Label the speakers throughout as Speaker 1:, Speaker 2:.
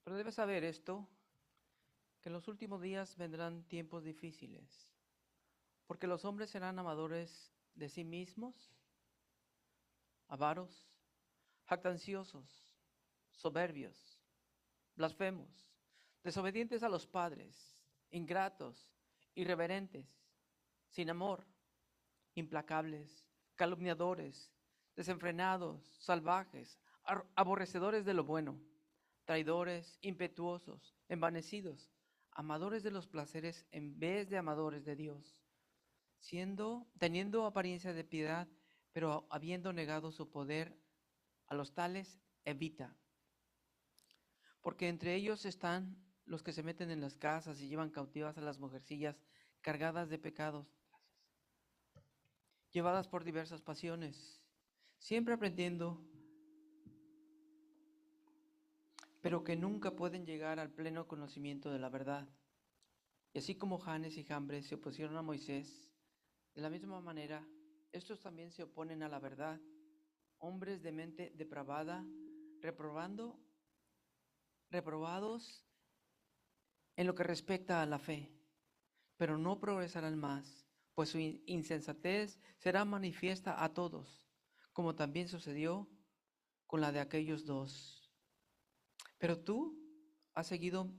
Speaker 1: Pero debes saber esto, que en los últimos días vendrán tiempos difíciles, porque los hombres serán amadores de sí mismos, avaros, jactanciosos, soberbios, blasfemos, desobedientes a los padres, ingratos, irreverentes, sin amor, implacables, calumniadores, desenfrenados, salvajes, aborrecedores de lo bueno, traidores, impetuosos, envanecidos, amadores de los placeres en vez de amadores de Dios, teniendo apariencia de piedad, pero habiendo negado su poder, a los tales evita, porque entre ellos están los que se meten en las casas y llevan cautivas a las mujercillas cargadas de pecados, llevadas por diversas pasiones, siempre aprendiendo, pero que nunca pueden llegar al pleno conocimiento de la verdad. Y así como Janes y Jambres se opusieron a Moisés, de la misma manera, estos también se oponen a la verdad, hombres de mente depravada, reprobados en lo que respecta a la fe, pero no progresarán más, pues su insensatez será manifiesta a todos, como también sucedió con la de aquellos dos. Pero tú has seguido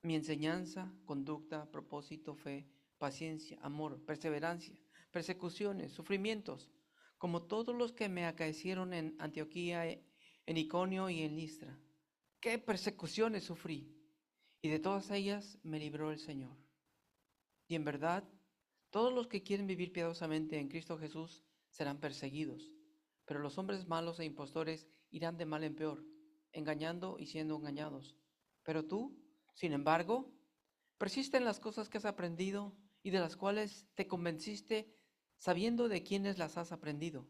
Speaker 1: mi enseñanza, conducta, propósito, fe, paciencia, amor, perseverancia, persecuciones, sufrimientos, como todos los que me acaecieron en Antioquía, en Iconio y en Listra. ¿Qué persecuciones sufrí? Y de todas ellas me libró el Señor. Y en verdad, todos los que quieren vivir piadosamente en Cristo Jesús serán perseguidos, pero los hombres malos e impostores irán de mal en peor, engañando y siendo engañados. Pero tú, sin embargo, persiste en las cosas que has aprendido y de las cuales te convenciste sabiendo de quiénes las has aprendido,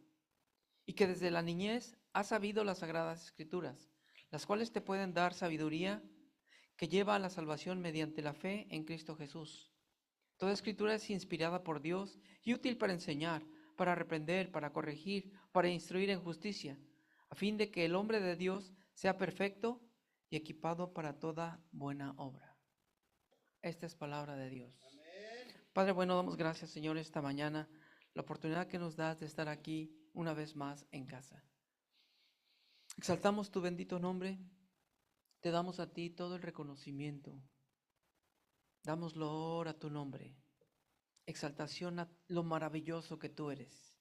Speaker 1: y que desde la niñez has sabido las sagradas escrituras, las cuales te pueden dar sabiduría que lleva a la salvación mediante la fe en Cristo Jesús. Toda escritura es inspirada por Dios y útil para enseñar, para reprender, para corregir, para instruir en justicia, a fin de que el hombre de Dios sea perfecto y equipado para toda buena obra. Esta es palabra de Dios. Padre bueno, damos gracias, Señor, esta mañana, la oportunidad que nos das de estar aquí una vez más en casa. Exaltamos tu bendito nombre, te damos a ti todo el reconocimiento, damos loor a tu nombre, exaltación a lo maravilloso que tú eres,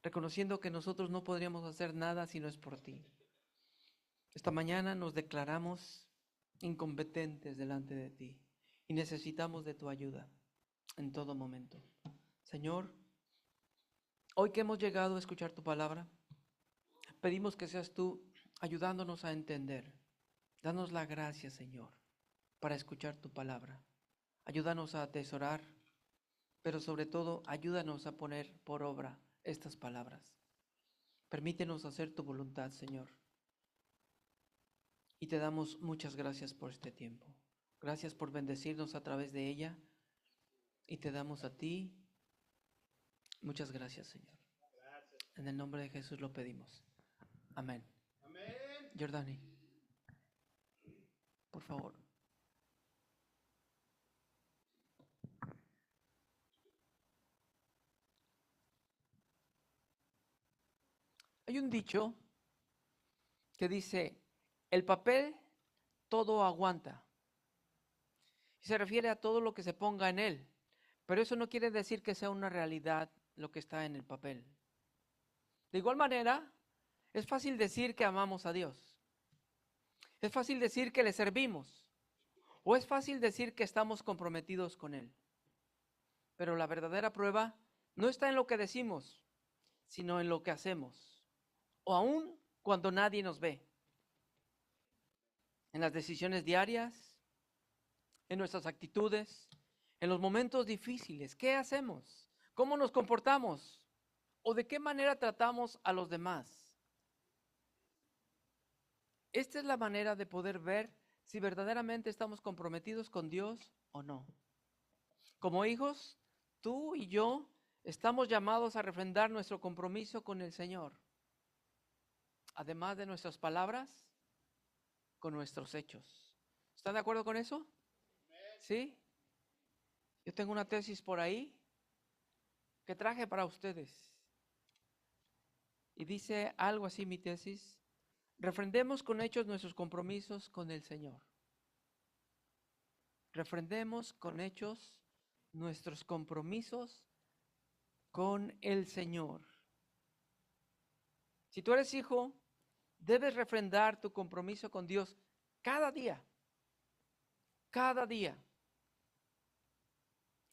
Speaker 1: reconociendo que nosotros no podríamos hacer nada si no es por ti. Esta mañana nos declaramos incompetentes delante de ti y necesitamos de tu ayuda en todo momento. Señor, hoy que hemos llegado a escuchar tu palabra, pedimos que seas tú ayudándonos a entender. Danos la gracia, Señor, para escuchar tu palabra. Ayúdanos a atesorar, pero sobre todo ayúdanos a poner por obra estas palabras. Permítenos hacer tu voluntad, Señor. Y te damos muchas gracias por este tiempo. Gracias por bendecirnos a través de ella. Y te damos a ti muchas gracias, Señor. En el nombre de Jesús lo pedimos. Amén. Jordani, por favor. Hay un dicho que dice, el papel todo aguanta. Y se refiere a todo lo que se ponga en él. Pero eso no quiere decir que sea una realidad lo que está en el papel. De igual manera, es fácil decir que amamos a Dios. Es fácil decir que le servimos. O es fácil decir que estamos comprometidos con Él. Pero la verdadera prueba no está en lo que decimos, sino en lo que hacemos. O aún cuando nadie nos ve. En las decisiones diarias, en nuestras actitudes, en los momentos difíciles. ¿Qué hacemos? ¿Cómo nos comportamos? ¿O de qué manera tratamos a los demás? Esta es la manera de poder ver si verdaderamente estamos comprometidos con Dios o no. Como hijos, tú y yo estamos llamados a refrendar nuestro compromiso con el Señor. Además de nuestras palabras, con nuestros hechos. ¿Están de acuerdo con eso? ¿Sí? Yo tengo una tesis por ahí que traje para ustedes. Y dice algo así mi tesis. Refrendemos con hechos nuestros compromisos con el Señor. Refrendemos con hechos nuestros compromisos con el Señor. Si tú eres hijo, debes refrendar tu compromiso con Dios cada día. Cada día.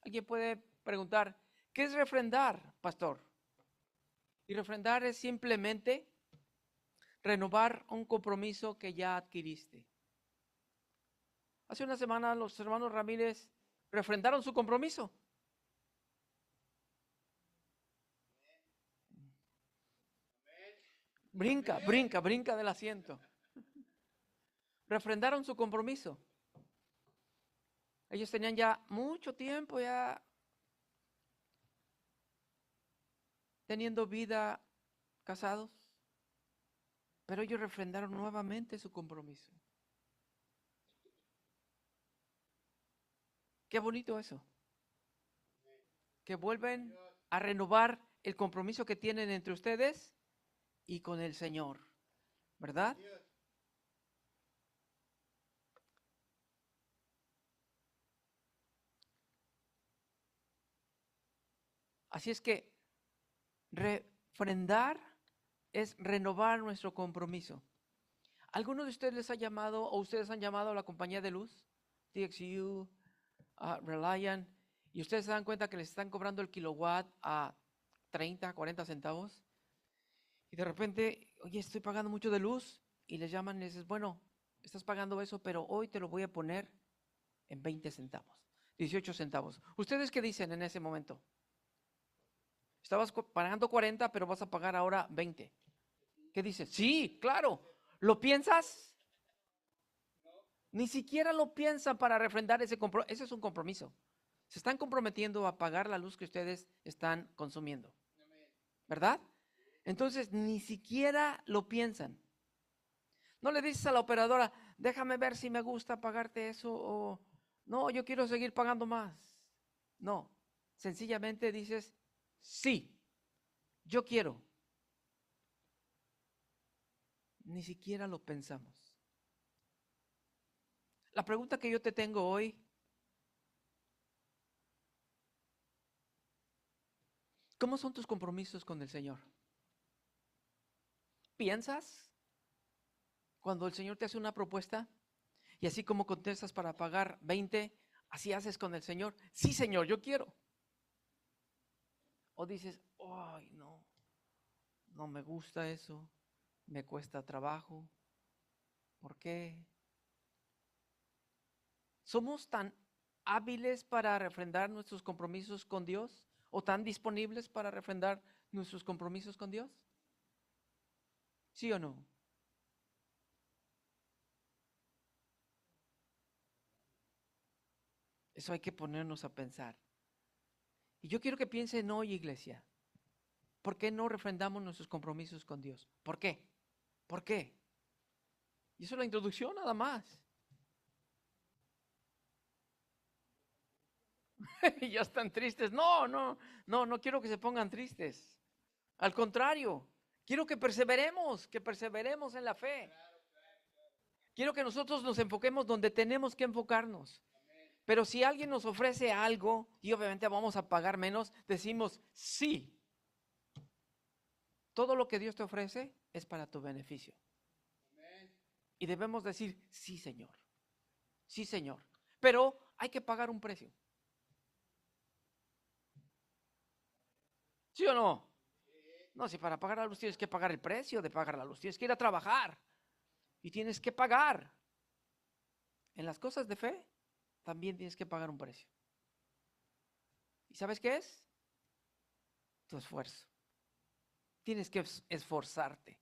Speaker 1: Alguien puede preguntar, ¿qué es refrendar, pastor? Y refrendar es simplemente renovar un compromiso que ya adquiriste. Hace una semana los hermanos Ramírez refrendaron su compromiso. Brinca del asiento. Refrendaron su compromiso. Ellos tenían ya mucho tiempo ya teniendo vida casados, pero ellos refrendaron nuevamente su compromiso. Qué bonito eso. Que vuelven a renovar el compromiso que tienen entre ustedes y con el Señor, ¿verdad? Así es que refrendar es renovar nuestro compromiso. ¿Alguno de ustedes les ha llamado o ustedes han llamado a la compañía de luz? TXU, Reliant, y ustedes se dan cuenta que les están cobrando el kilowatt a 30, 40 centavos. Y de repente, oye, estoy pagando mucho de luz. Y les llaman y les dices, bueno, estás pagando eso, pero hoy te lo voy a poner en 20 centavos, 18 centavos. ¿Ustedes qué dicen en ese momento? Estabas pagando 40, pero vas a pagar ahora 20. ¿Qué dices? Sí, claro. ¿Lo piensas? Ni siquiera lo piensan para refrendar ese compromiso. Ese es un compromiso. Se están comprometiendo a pagar la luz que ustedes están consumiendo. ¿Verdad? Entonces, ni siquiera lo piensan. No le dices a la operadora, déjame ver si me gusta pagarte eso o no, yo quiero seguir pagando más. No, sencillamente dices, sí, yo quiero. Ni siquiera lo pensamos. La pregunta que yo te tengo hoy, ¿cómo son tus compromisos con el Señor? ¿Piensas cuando el Señor te hace una propuesta y así como contestas para pagar 20, así haces con el Señor? Sí, Señor, yo quiero. O dices, ay, no, no me gusta eso, me cuesta trabajo. ¿Por qué? ¿Somos tan hábiles para refrendar nuestros compromisos con Dios? ¿O tan disponibles para refrendar nuestros compromisos con Dios? ¿Sí o no? Eso hay que ponernos a pensar. Y yo quiero que piensen hoy, iglesia, ¿por qué no refrendamos nuestros compromisos con Dios? ¿Por qué? ¿Por qué? Y eso es la introducción nada más. Y ya están tristes. No quiero que se pongan tristes. Al contrario, quiero que perseveremos en la fe. Quiero que nosotros nos enfoquemos donde tenemos que enfocarnos. Pero si alguien nos ofrece algo y obviamente vamos a pagar menos, decimos sí. Todo lo que Dios te ofrece es para tu beneficio. Y debemos decir sí, Señor. Sí, Señor. Pero hay que pagar un precio. ¿Sí o no? No, si para pagar la luz tienes que pagar el precio de pagar la luz. Tienes que ir a trabajar. Y tienes que pagar. En las cosas de fe, también tienes que pagar un precio. ¿Y sabes qué es? Tu esfuerzo. Tienes que esforzarte.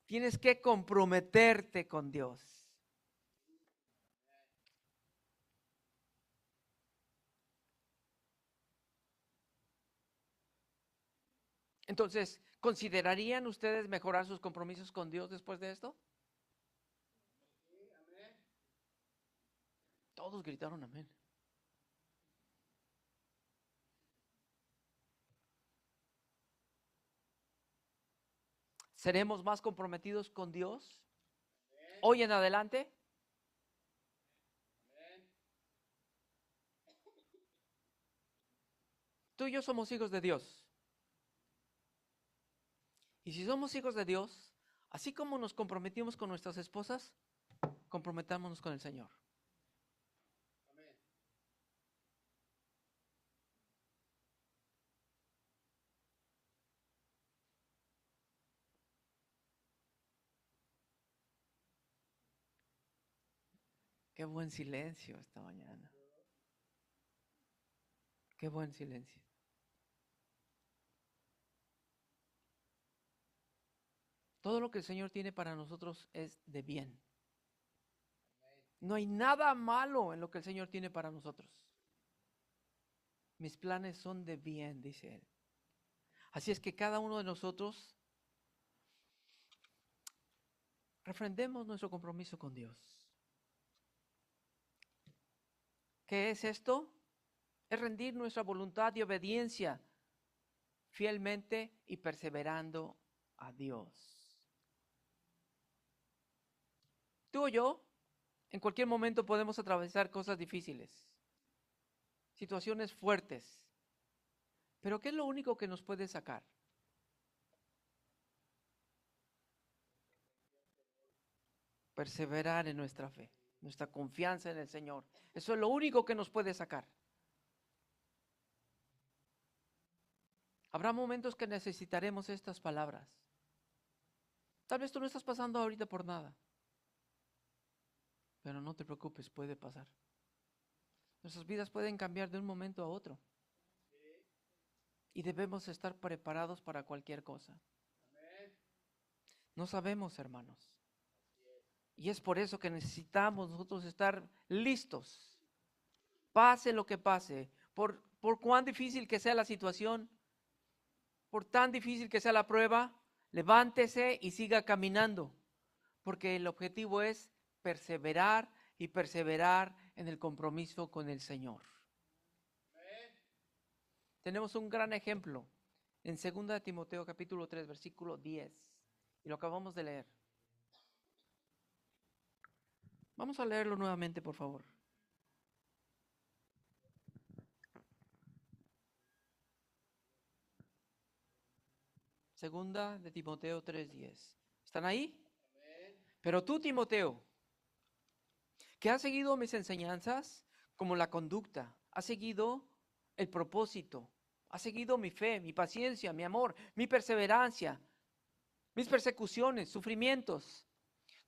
Speaker 1: Tienes que comprometerte con Dios. Entonces, ¿considerarían ustedes mejorar sus compromisos con Dios después de esto? Todos gritaron amén. ¿Seremos más comprometidos con Dios hoy en adelante? Tú y yo somos hijos de Dios. Y si somos hijos de Dios, así como nos comprometimos con nuestras esposas, comprometámonos con el Señor. Qué buen silencio esta mañana. Qué buen silencio. Todo lo que el Señor tiene para nosotros es de bien. No hay nada malo en lo que el Señor tiene para nosotros. Mis planes son de bien, dice Él. Así es que cada uno de nosotros refrendemos nuestro compromiso con Dios. ¿Qué es esto? Es rendir nuestra voluntad y obediencia fielmente y perseverando a Dios. Tú o yo, en cualquier momento podemos atravesar cosas difíciles, situaciones fuertes. Pero ¿qué es lo único que nos puede sacar? Perseverar en nuestra fe, nuestra confianza en el Señor. Eso es lo único que nos puede sacar. Habrá momentos que necesitaremos estas palabras. Tal vez tú no estás pasando ahorita por nada, pero no te preocupes, puede pasar. Nuestras vidas pueden cambiar de un momento a otro. Y debemos estar preparados para cualquier cosa. No sabemos, hermanos. Y es por eso que necesitamos nosotros estar listos. Pase lo que pase, por cuán difícil que sea la situación, por tan difícil que sea la prueba, levántese y siga caminando. Porque el objetivo es perseverar y perseverar en el compromiso con el Señor. Tenemos un gran ejemplo en 2 Timoteo capítulo 3, versículo 10. Y lo acabamos de leer. Vamos a leerlo nuevamente, por favor. Segunda de Timoteo 3:10. ¿Están ahí? Pero tú, Timoteo, que has seguido mis enseñanzas como la conducta, has seguido el propósito, has seguido mi fe, mi paciencia, mi amor, mi perseverancia, mis persecuciones, sufrimientos,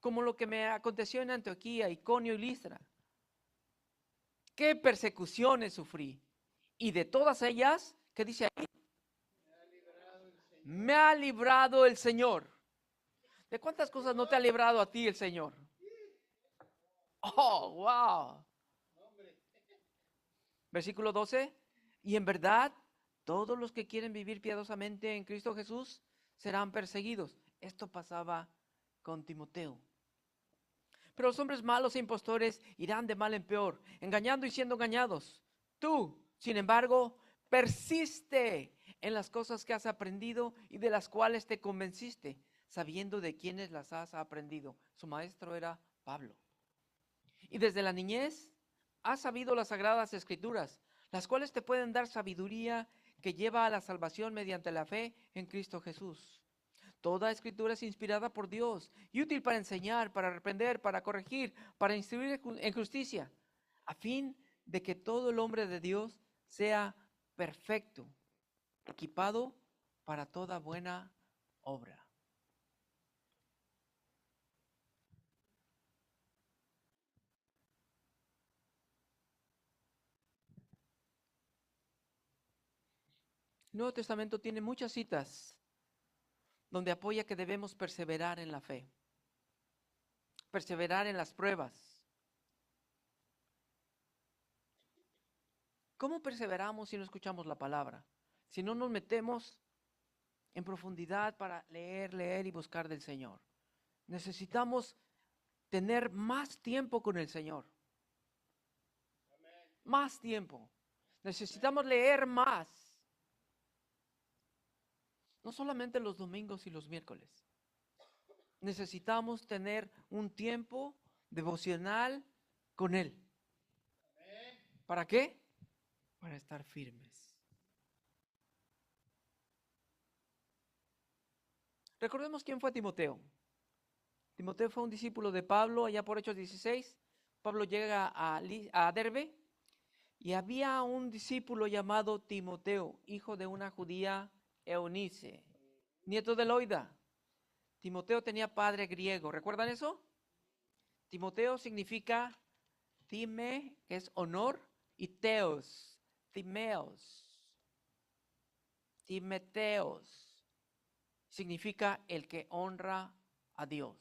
Speaker 1: como lo que me aconteció en Antioquía, Iconio y Listra. ¿Qué persecuciones sufrí? Y de todas ellas, ¿qué dice ahí? Me ha librado el Señor. ¿De cuántas cosas no te ha librado a ti el Señor? Oh, wow. Versículo 12. Y en verdad, todos los que quieren vivir piadosamente en Cristo Jesús serán perseguidos. Esto pasaba con Timoteo. Pero los hombres malos e impostores irán de mal en peor, engañando y siendo engañados. Tú, sin embargo, persiste en las cosas que has aprendido y de las cuales te convenciste, sabiendo de quiénes las has aprendido. Su maestro era Pablo. Y desde la niñez has sabido las sagradas escrituras, las cuales te pueden dar sabiduría que lleva a la salvación mediante la fe en Cristo Jesús. Toda escritura es inspirada por Dios y útil para enseñar, para reprender, para corregir, para instruir en justicia, a fin de que todo el hombre de Dios sea perfecto, equipado para toda buena obra. El Nuevo Testamento tiene muchas citas donde apoya que debemos perseverar en la fe, perseverar en las pruebas. ¿Cómo perseveramos si no escuchamos la palabra? Si no nos metemos en profundidad para leer y buscar del Señor. Necesitamos tener más tiempo con el Señor. más tiempo. Necesitamos leer más. No solamente los domingos y los miércoles. Necesitamos tener un tiempo devocional con Él. ¿Para qué? Para estar firmes. Recordemos quién fue Timoteo. Timoteo fue un discípulo de Pablo allá por Hechos 16. Pablo llega a Derbe y había un discípulo llamado Timoteo, hijo de una judía Eunice, nieto de Loida. Timoteo tenía padre griego. ¿Recuerdan eso? Timoteo significa time, que es honor, y teos, timeos. Timeteos significa el que honra a Dios.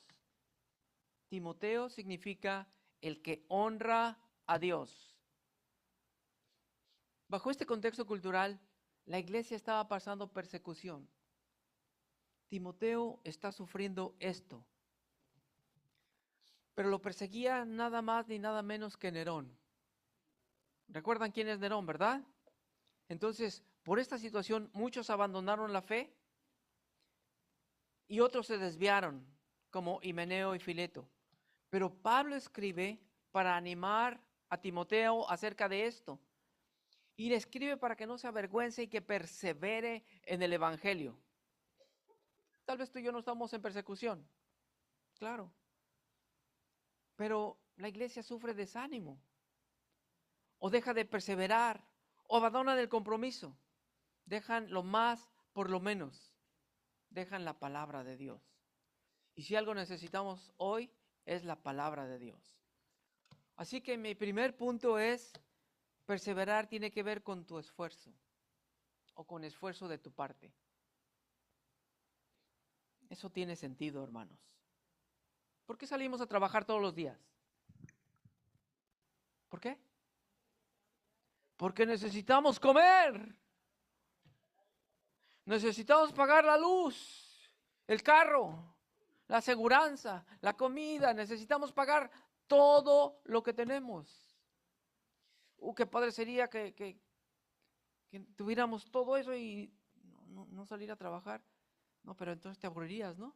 Speaker 1: Timoteo significa el que honra a Dios. Bajo este contexto cultural, la iglesia estaba pasando persecución. Timoteo está sufriendo esto. Pero lo perseguía nada más ni nada menos que Nerón. ¿Recuerdan quién es Nerón, verdad? Entonces, por esta situación, muchos abandonaron la fe y otros se desviaron, como Himeneo y Fileto. Pero Pablo escribe para animar a Timoteo acerca de esto. Y le escribe para que no se avergüence y que persevere en el evangelio. Tal vez tú y yo no estamos en persecución, claro. Pero la iglesia sufre desánimo. O deja de perseverar. O abandonan el compromiso. Dejan lo más por lo menos. Dejan la palabra de Dios. Y si algo necesitamos hoy es la palabra de Dios. Así que mi primer punto es, perseverar tiene que ver con tu esfuerzo o con esfuerzo de tu parte. Eso tiene sentido, hermanos. ¿Por qué salimos a trabajar todos los días? ¿Por qué? Porque necesitamos comer. Necesitamos pagar la luz, el carro, la aseguranza, la comida. Necesitamos pagar todo lo que tenemos. Qué padre sería que tuviéramos todo eso y no salir a trabajar. No, pero entonces te aburrirías, ¿no?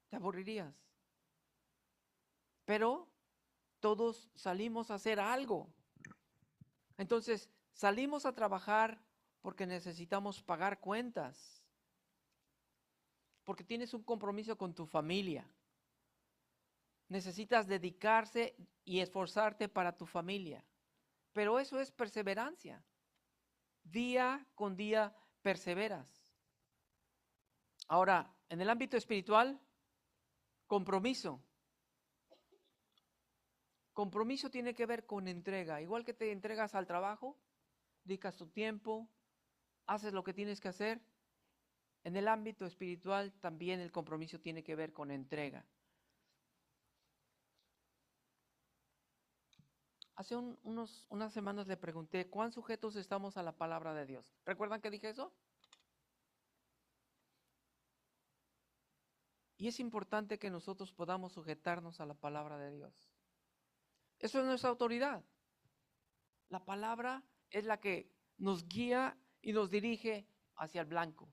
Speaker 1: Te aburrirías. Pero todos salimos a hacer algo. Entonces, salimos a trabajar porque necesitamos pagar cuentas. Porque tienes un compromiso con tu familia. Necesitas dedicarse y esforzarte para tu familia. Pero eso es perseverancia. Día con día perseveras. Ahora, en el ámbito espiritual, compromiso. Compromiso tiene que ver con entrega. Igual que te entregas al trabajo, dedicas tu tiempo, haces lo que tienes que hacer. En el ámbito espiritual también el compromiso tiene que ver con entrega. Hace unas semanas le pregunté, ¿cuán sujetos estamos a la palabra de Dios? ¿Recuerdan que dije eso? Y es importante que nosotros podamos sujetarnos a la palabra de Dios. Eso es nuestra autoridad. La palabra es la que nos guía y nos dirige hacia el blanco.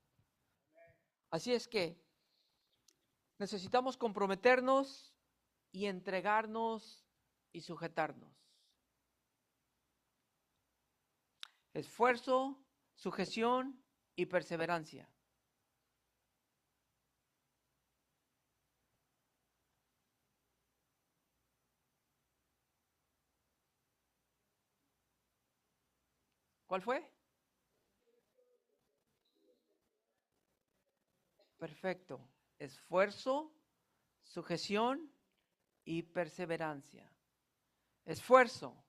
Speaker 1: Así es que necesitamos comprometernos y entregarnos y sujetarnos. Esfuerzo, sujeción y perseverancia. ¿Cuál fue? Perfecto. Esfuerzo, sujeción y perseverancia. Esfuerzo,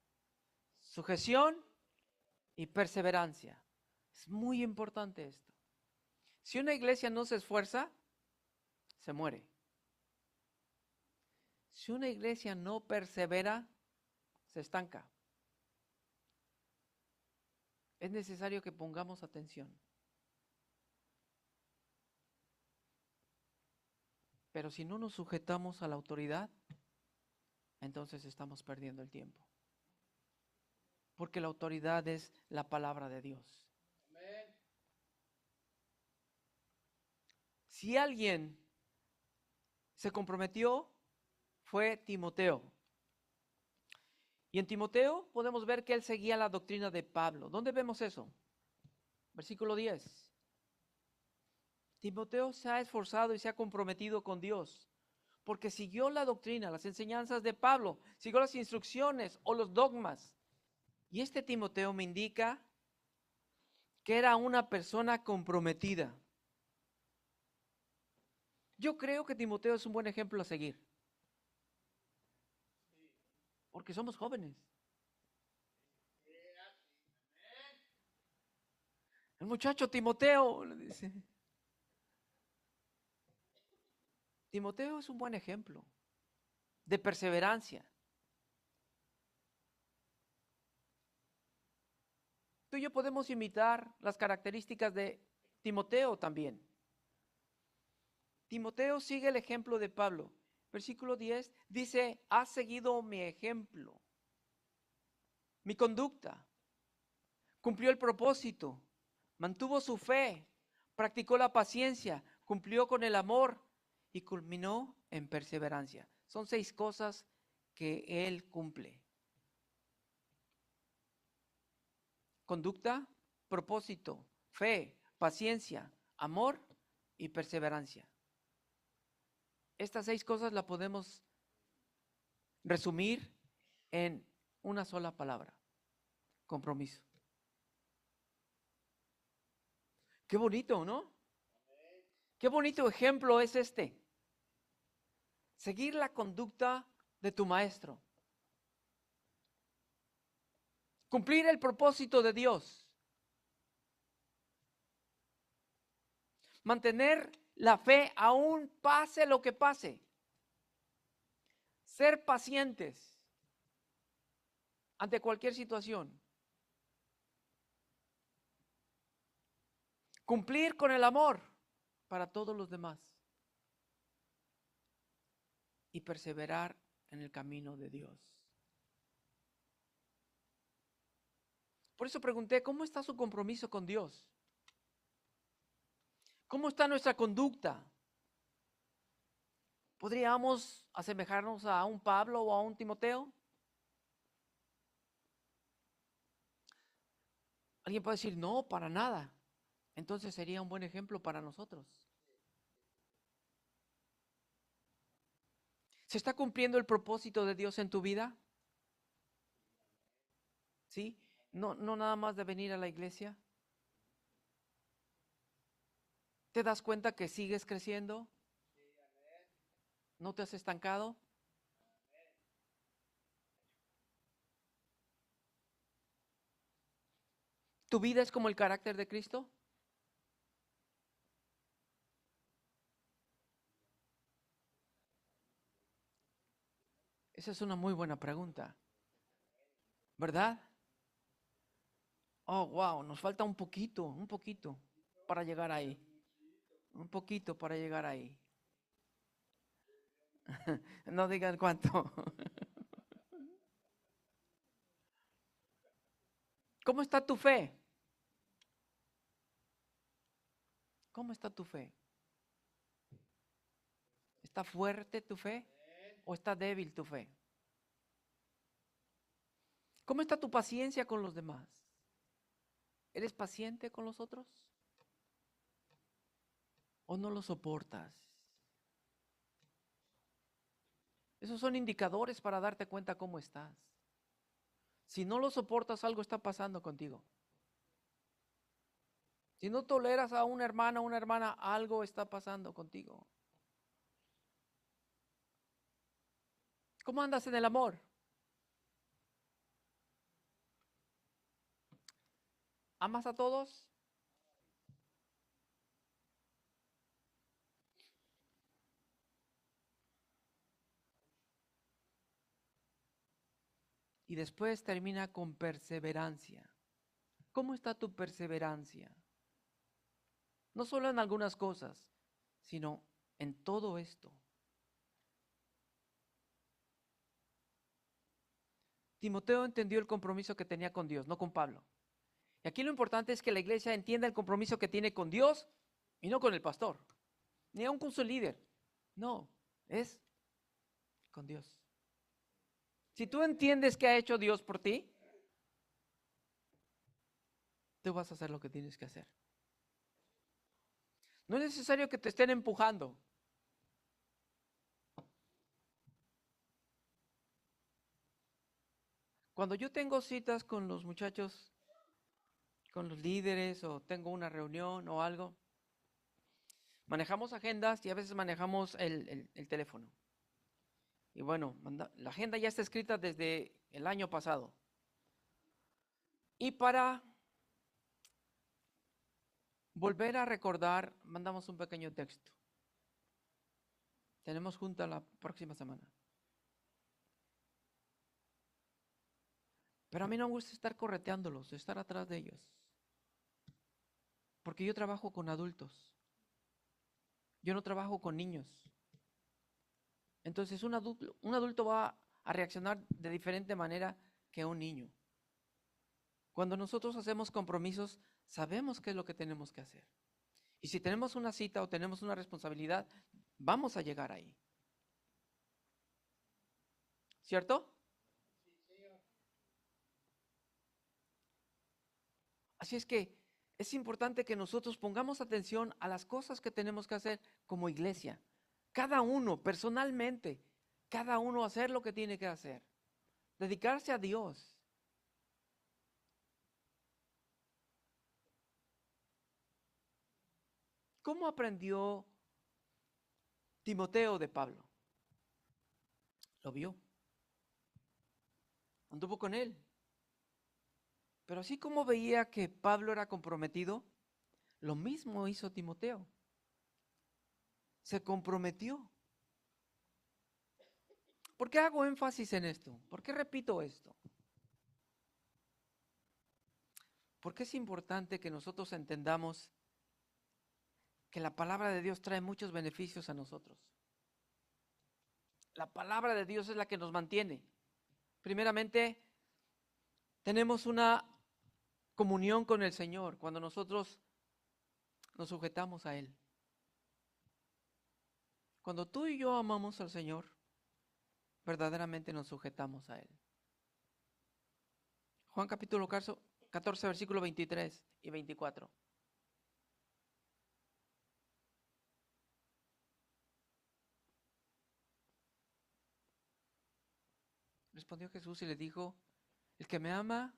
Speaker 1: sujeción y perseverancia. Es muy importante esto. Si una iglesia no se esfuerza, se muere. Si una iglesia no persevera, se estanca. Es necesario que pongamos atención. Pero si no nos sujetamos a la autoridad, entonces estamos perdiendo el tiempo. porque la autoridad es la palabra de Dios. Si alguien se comprometió, fue Timoteo. Y en Timoteo podemos ver que él seguía la doctrina de Pablo. ¿Dónde vemos eso? Versículo 10. Timoteo se ha esforzado y se ha comprometido con Dios, porque siguió la doctrina, las enseñanzas de Pablo, siguió las instrucciones o los dogmas. Y este Timoteo me indica que era una persona comprometida. Yo creo que Timoteo es un buen ejemplo a seguir, porque somos jóvenes. El muchacho Timoteo, le dice. Timoteo es un buen ejemplo de perseverancia. Tú y yo podemos imitar las características de Timoteo también. Timoteo sigue el ejemplo de Pablo. Versículo 10 dice, has seguido mi ejemplo, mi conducta, cumplió el propósito, mantuvo su fe, practicó la paciencia, cumplió con el amor y culminó en perseverancia. Son 6 cosas que él cumple. Conducta, propósito, fe, paciencia, amor y perseverancia. Estas 6 cosas las podemos resumir en una sola palabra: compromiso. Qué bonito, ¿no? Qué bonito ejemplo es este. Seguir la conducta de tu maestro. Cumplir el propósito de Dios. Mantener la fe aún pase lo que pase. Ser pacientes ante cualquier situación. Cumplir con el amor para todos los demás. Y perseverar en el camino de Dios. Por eso pregunté, ¿cómo está su compromiso con Dios? ¿Cómo está nuestra conducta? ¿Podríamos asemejarnos a un Pablo o a un Timoteo? Alguien puede decir, no, para nada. Entonces sería un buen ejemplo para nosotros. ¿Se está cumpliendo el propósito de Dios en tu vida? ¿Sí? No nada más de venir a la iglesia. ¿Te das cuenta que sigues creciendo? ¿No te has estancado? ¿Tu vida es como el carácter de Cristo? Esa es una muy buena pregunta, ¿verdad? Oh, wow, nos falta un poquito para llegar ahí. Un poquito para llegar ahí. No digan cuánto. ¿Cómo está tu fe? ¿Cómo está tu fe? ¿Está fuerte tu fe o está débil tu fe? ¿Cómo está tu paciencia con los demás? ¿Eres paciente con los otros? ¿O no los soportas? Esos son indicadores para darte cuenta cómo estás. Si no lo soportas, algo está pasando contigo. Si no toleras a un hermano o una hermana, algo está pasando contigo. ¿Cómo andas en el amor? ¿Amas a todos? Y después termina con perseverancia. ¿Cómo está tu perseverancia? No solo en algunas cosas, sino en todo esto. Timoteo entendió el compromiso que tenía con Dios, no con Pablo. Y aquí lo importante es que la iglesia entienda el compromiso que tiene con Dios y no con el pastor, ni aún con su líder. No, es con Dios. Si tú entiendes qué ha hecho Dios por ti, tú vas a hacer lo que tienes que hacer. No es necesario que te estén empujando. Cuando yo tengo citas con los muchachos, con los líderes, o tengo una reunión o algo, manejamos agendas y a veces manejamos el teléfono. Y bueno, la agenda ya está escrita desde el año pasado. Y para volver a recordar, mandamos un pequeño texto. Tenemos junta la próxima semana. Pero a mí no me gusta estar correteándolos, estar atrás de ellos. Porque yo trabajo con adultos. Yo no trabajo con niños. Entonces un adulto va a reaccionar de diferente manera que un niño. Cuando nosotros hacemos compromisos, sabemos qué es lo que tenemos que hacer. Y si tenemos una cita o tenemos una responsabilidad, vamos a llegar ahí. ¿Cierto? Así es que es importante que nosotros pongamos atención a las cosas que tenemos que hacer como iglesia. Cada uno, personalmente, cada uno hacer lo que tiene que hacer. Dedicarse a Dios. ¿Cómo aprendió Timoteo de Pablo? Lo vio. Anduvo con él. Pero así como veía que Pablo era comprometido, lo mismo hizo Timoteo. Se comprometió. ¿Por qué hago énfasis en esto? ¿Por qué repito esto? Porque es importante que nosotros entendamos que la palabra de Dios trae muchos beneficios a nosotros. La palabra de Dios es la que nos mantiene. Primeramente, tenemos una comunión con el Señor cuando nosotros nos sujetamos a Él. Cuando tú y yo amamos al Señor, verdaderamente nos sujetamos a Él. Juan capítulo 14, versículo 23 y 24. Respondió Jesús y le dijo, el que me ama,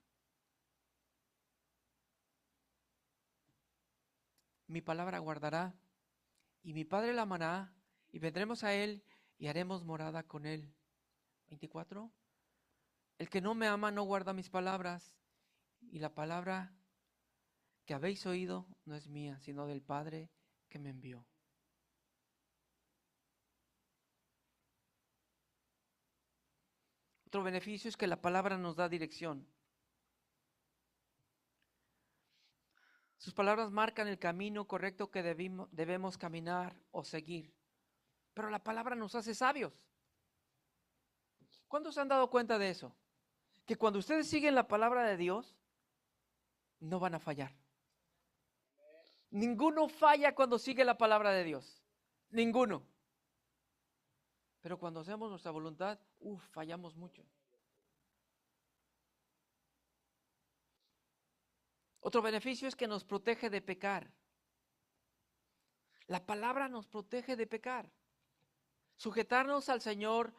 Speaker 1: mi palabra guardará, y mi Padre la amará, y vendremos a Él y haremos morada con Él. 24. El que no me ama no guarda mis palabras, y la palabra que habéis oído no es mía, sino del Padre que me envió. Otro beneficio es que la palabra nos da dirección. Sus palabras marcan el camino correcto que debemos caminar o seguir. Pero la palabra nos hace sabios. ¿Cuántos se han dado cuenta de eso? Que cuando ustedes siguen la palabra de Dios, no van a fallar. Ninguno falla cuando sigue la palabra de Dios. Ninguno. Pero cuando hacemos nuestra voluntad, fallamos mucho. Otro beneficio es que nos protege de pecar. La palabra nos protege de pecar. Sujetarnos al Señor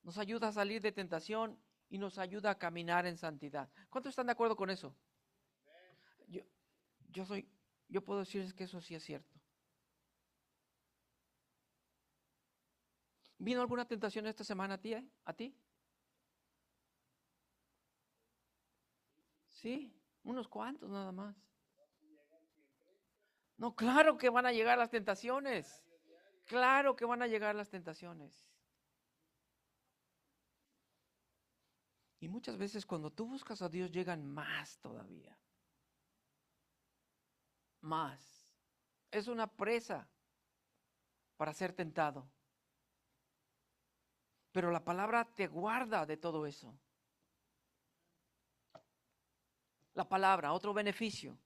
Speaker 1: nos ayuda a salir de tentación y nos ayuda a caminar en santidad. ¿Cuántos están de acuerdo con eso? Yo puedo decirles que eso sí es cierto. ¿Vino alguna tentación esta semana a ti? ¿A ti? Sí, unos cuantos nada más. No, claro que van a llegar las tentaciones. Claro que van a llegar las tentaciones. Y muchas veces cuando tú buscas a Dios llegan más todavía. Más. Es una presa para ser tentado. Pero la palabra te guarda de todo eso. La palabra, otro beneficio,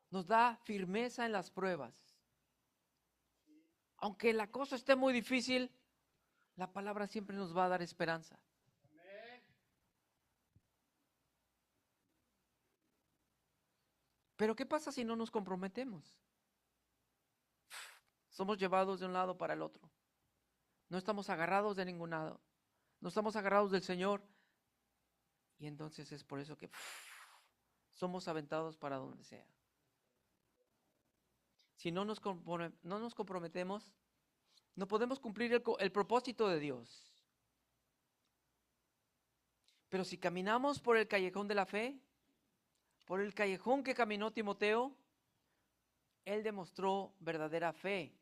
Speaker 1: nos da firmeza en las pruebas. Aunque la cosa esté muy difícil, la palabra siempre nos va a dar esperanza. Pero ¿qué pasa si no nos comprometemos? Somos llevados de un lado para el otro. No estamos agarrados de ningún lado. No estamos agarrados del Señor. Y entonces es por eso que somos aventados para donde sea. Si no nos comprometemos, no podemos cumplir el propósito de Dios. Pero si caminamos por el callejón de la fe, por el callejón que caminó Timoteo, él demostró verdadera fe,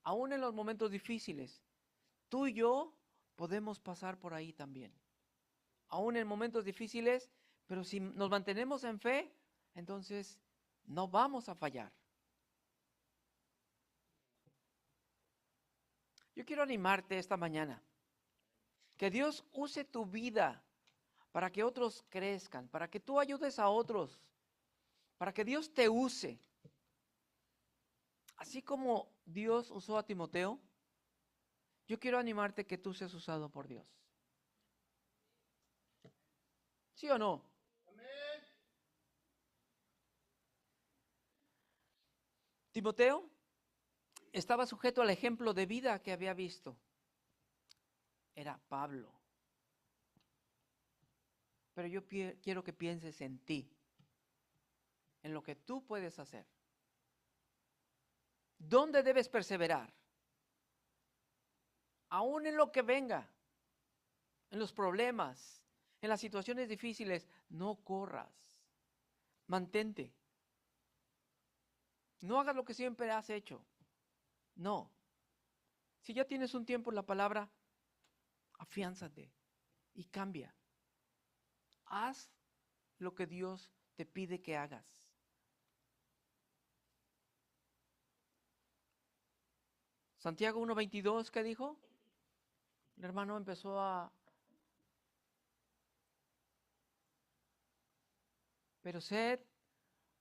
Speaker 1: aún en los momentos difíciles. Tú y yo podemos pasar por ahí también, aún en momentos difíciles, pero si nos mantenemos en fe, entonces no vamos a fallar. Yo quiero animarte esta mañana, que Dios use tu vida para que otros crezcan, para que tú ayudes a otros, para que Dios te use. Así como Dios usó a Timoteo, yo quiero animarte que tú seas usado por Dios. ¿Sí o no? Timoteo estaba sujeto al ejemplo de vida que había visto. Era Pablo. Pero yo quiero que pienses en ti, en lo que tú puedes hacer. ¿Dónde debes perseverar? Aún en lo que venga, en los problemas, en las situaciones difíciles, no corras. Mantente. No hagas lo que siempre has hecho. No. Si ya tienes un tiempo en la palabra, afiánzate y cambia. Haz lo que Dios te pide que hagas. Santiago 1:22, ¿qué dijo? El hermano empezó a... Pero sed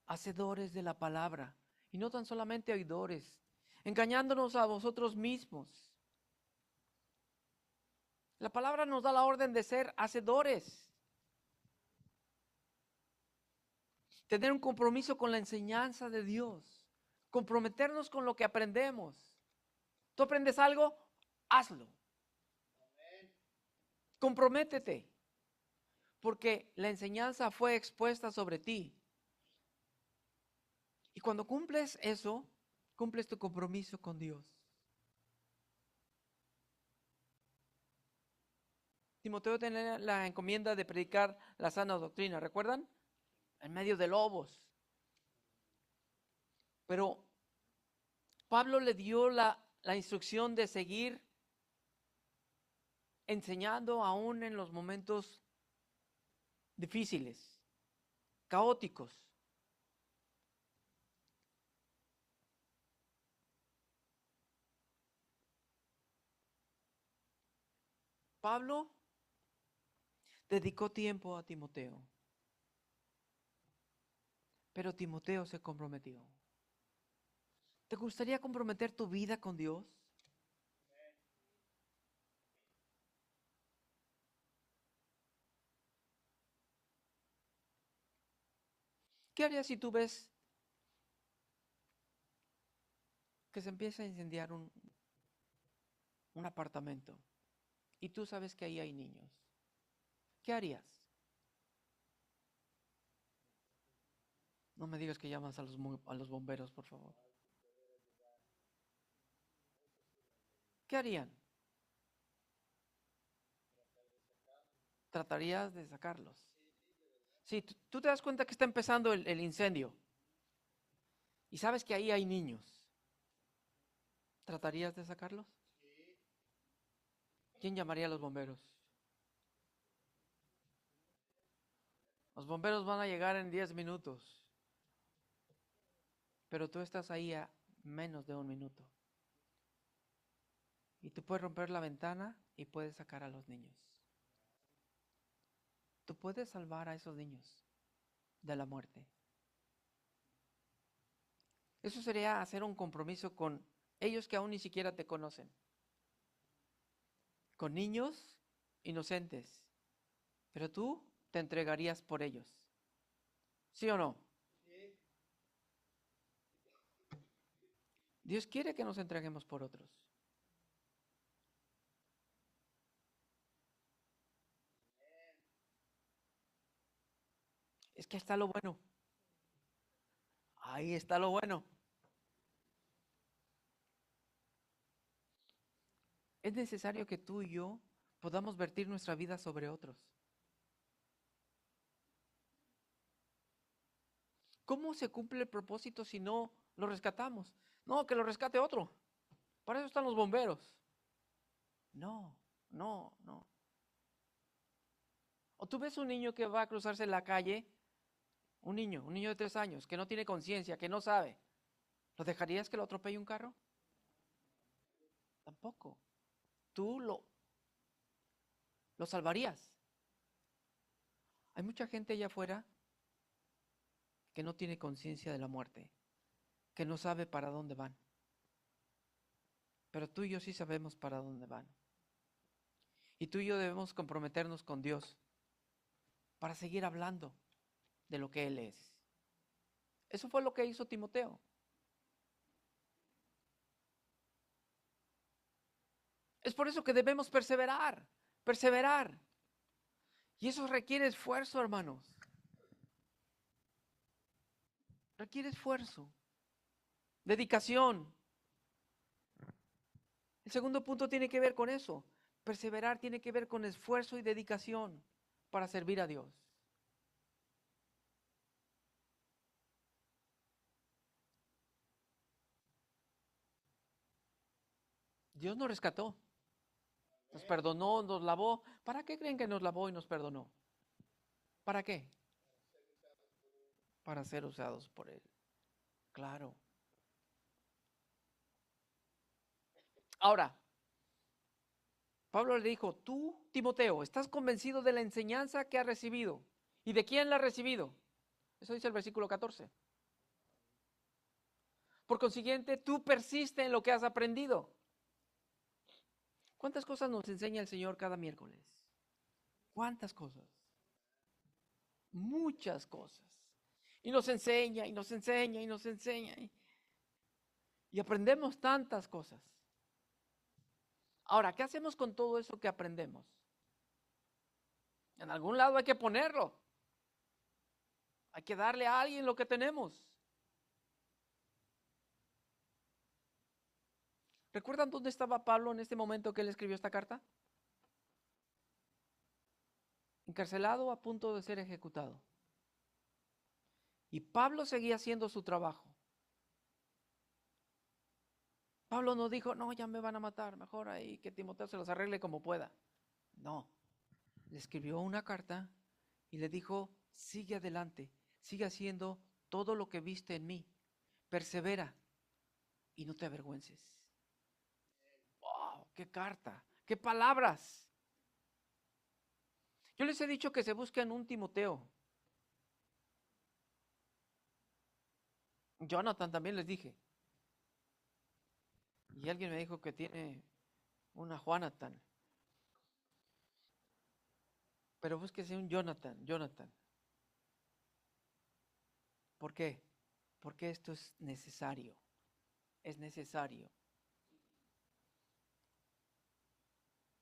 Speaker 1: hacedores de la palabra, y no tan solamente oidores, engañándonos a vosotros mismos. La palabra nos da la orden de ser hacedores. Tener un compromiso con la enseñanza de Dios. Comprometernos con lo que aprendemos. ¿Tú aprendes algo? Hazlo. Comprométete. Porque la enseñanza fue expuesta sobre ti. Y cuando cumples eso, cumples tu compromiso con Dios. Timoteo tenía la encomienda de predicar la sana doctrina, ¿recuerdan? En medio de lobos. Pero Pablo le dio la instrucción de seguir enseñando aún en los momentos difíciles, caóticos. Pablo dedicó tiempo a Timoteo, pero Timoteo se comprometió. ¿Te gustaría comprometer tu vida con Dios? ¿Qué harías si tú ves que se empieza a incendiar un apartamento y tú sabes que ahí hay niños? ¿Qué harías? No me digas que llamas a los bomberos, por favor. ¿Qué harían? Tratarías de sacarlos. Si tú te das cuenta que está empezando el incendio y sabes que ahí hay niños, ¿tratarías de sacarlos? ¿Quién llamaría a los bomberos? Los bomberos van a llegar en 10 minutos, pero tú estás ahí a menos de un minuto. Y tú puedes romper la ventana y puedes sacar a los niños. Tú puedes salvar a esos niños. de la muerte. Eso sería hacer un compromiso con ellos que aún ni siquiera te conocen, con niños inocentes, pero tú te entregarías por ellos. ¿Sí o no? Dios quiere que nos entreguemos por otros. Es que está lo bueno. Ahí está lo bueno. Es necesario que tú y yo podamos vertir nuestra vida sobre otros. ¿Cómo se cumple el propósito si no lo rescatamos? No, que lo rescate otro. Para eso están los bomberos. No, no, no. O tú ves un niño que va a cruzarse en la calle, un niño de 3 años, que no tiene conciencia, que no sabe. ¿Lo dejarías que lo atropelle un carro? Tampoco. Tú lo salvarías. Hay mucha gente allá afuera que no tiene conciencia de la muerte, que no sabe para dónde van. Pero tú y yo sí sabemos para dónde van. Y tú y yo debemos comprometernos con Dios para seguir hablando de lo que Él es. Eso fue lo que hizo Timoteo. Es por eso que debemos perseverar, perseverar. Y eso requiere esfuerzo, hermanos. Requiere esfuerzo, dedicación. El segundo punto tiene que ver con eso. Perseverar tiene que ver con esfuerzo y dedicación para servir a Dios. Dios nos rescató, nos perdonó, nos lavó. ¿Para qué creen que nos lavó y nos perdonó? ¿Para qué? Para ser usados por Él. Claro. Ahora, Pablo le dijo, tú, Timoteo, ¿estás convencido de la enseñanza que has recibido? ¿Y de quién la has recibido? Eso dice el versículo 14. Por consiguiente, tú persiste en lo que has aprendido. ¿Cuántas cosas nos enseña el Señor cada miércoles? ¿Cuántas cosas? Muchas cosas. Y nos enseña, y nos enseña, y nos enseña. Y aprendemos tantas cosas. Ahora, ¿qué hacemos con todo eso que aprendemos? En algún lado hay que ponerlo. Hay que darle a alguien lo que tenemos. ¿Recuerdan dónde estaba Pablo en este momento que él escribió esta carta? Encarcelado, a punto de ser ejecutado. Y Pablo seguía haciendo su trabajo. Pablo no dijo, no, ya me van a matar, mejor ahí que Timoteo se los arregle como pueda. No, le escribió una carta y le dijo, sigue adelante, sigue haciendo todo lo que viste en mí, persevera y no te avergüences. ¡Wow! ¡Qué carta! ¡Qué palabras! Yo les he dicho que se busquen un Timoteo. Jonathan también les dije. Y alguien me dijo que tiene una Juanathan. Pero búsquese un Jonathan. ¿Por qué? Porque esto es necesario. Es necesario.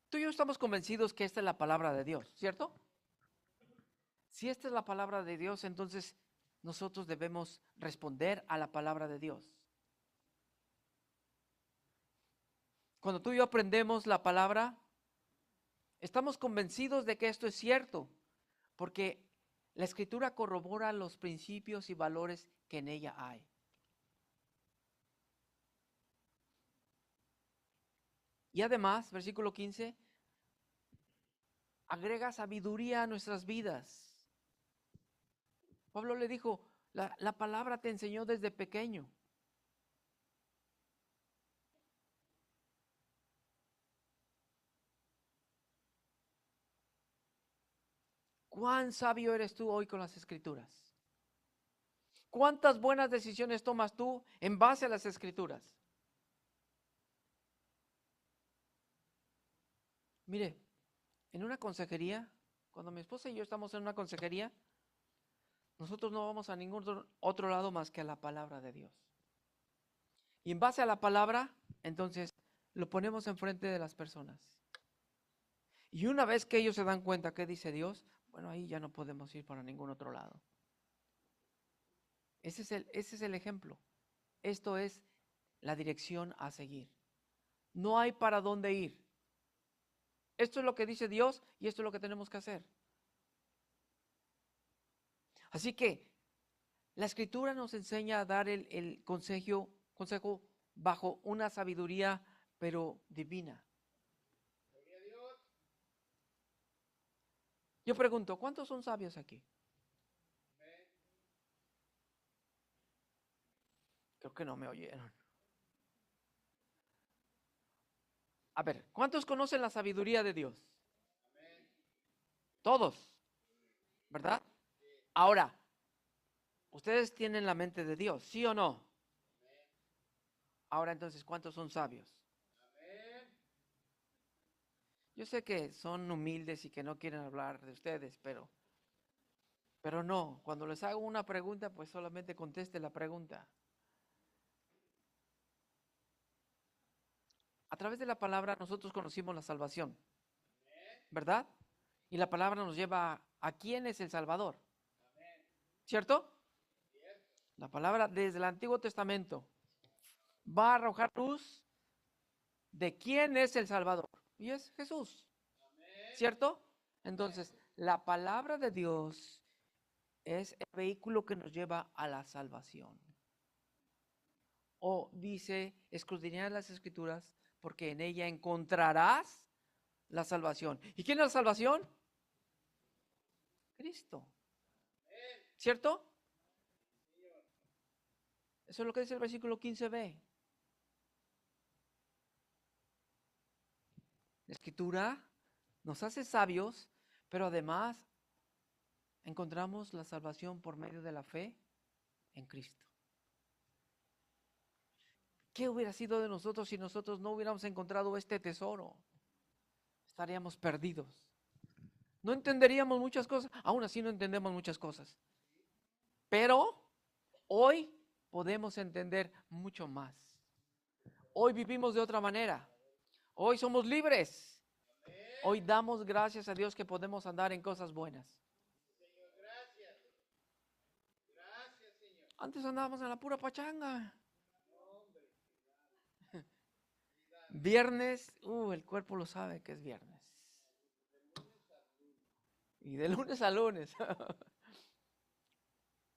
Speaker 1: Tú y yo estamos convencidos que esta es la palabra de Dios, ¿cierto? Si esta es la palabra de Dios, entonces nosotros debemos responder a la palabra de Dios. Cuando tú y yo aprendemos la palabra, estamos convencidos de que esto es cierto, porque la Escritura corrobora los principios y valores que en ella hay. Y además, versículo 15, agrega sabiduría a nuestras vidas. Pablo le dijo, la palabra te enseñó desde pequeño. ¿Cuán sabio eres tú hoy con las Escrituras? ¿Cuántas buenas decisiones tomas tú en base a las Escrituras? Mire, en una consejería, cuando mi esposa y yo estamos en una consejería, nosotros no vamos a ningún otro lado más que a la palabra de Dios. Y en base a la palabra, entonces, lo ponemos enfrente de las personas. Y una vez que ellos se dan cuenta qué dice Dios, bueno, ahí ya no podemos ir para ningún otro lado. Ese es el ejemplo. Esto es la dirección a seguir. No hay para dónde ir. Esto es lo que dice Dios y esto es lo que tenemos que hacer. Así que la Escritura nos enseña a dar el consejo bajo una sabiduría, pero divina. Yo pregunto, ¿cuántos son sabios aquí? Creo que no me oyeron. A ver, ¿cuántos conocen la sabiduría de Dios? Todos, ¿verdad? Ahora, ustedes tienen la mente de Dios, ¿sí o no? Ahora entonces, ¿cuántos son sabios? Yo sé que son humildes y que no quieren hablar de ustedes, pero no, cuando les hago una pregunta, pues solamente conteste la pregunta. A través de la palabra nosotros conocimos la salvación, ¿verdad? Y la palabra nos lleva a quién es el Salvador, ¿cierto? La palabra desde el Antiguo Testamento va a arrojar luz de quién es el Salvador. Y es Jesús, ¿cierto? Entonces, la palabra de Dios es el vehículo que nos lleva a la salvación. O dice, escudriñad las Escrituras, porque en ella encontrarás la salvación. ¿Y quién es la salvación? Cristo. ¿Cierto? Eso es lo que dice el versículo 15b. La Escritura nos hace sabios, pero además encontramos la salvación por medio de la fe en Cristo. ¿Qué hubiera sido de nosotros si nosotros no hubiéramos encontrado este tesoro? Estaríamos perdidos. No entenderíamos muchas cosas, aún así no entendemos muchas cosas. Pero hoy podemos entender mucho más. Hoy vivimos de otra manera. Hoy somos libres. Hoy damos gracias a Dios que podemos andar en cosas buenas. Antes andábamos en la pura pachanga. Viernes, el cuerpo lo sabe que es viernes. Y de lunes a lunes.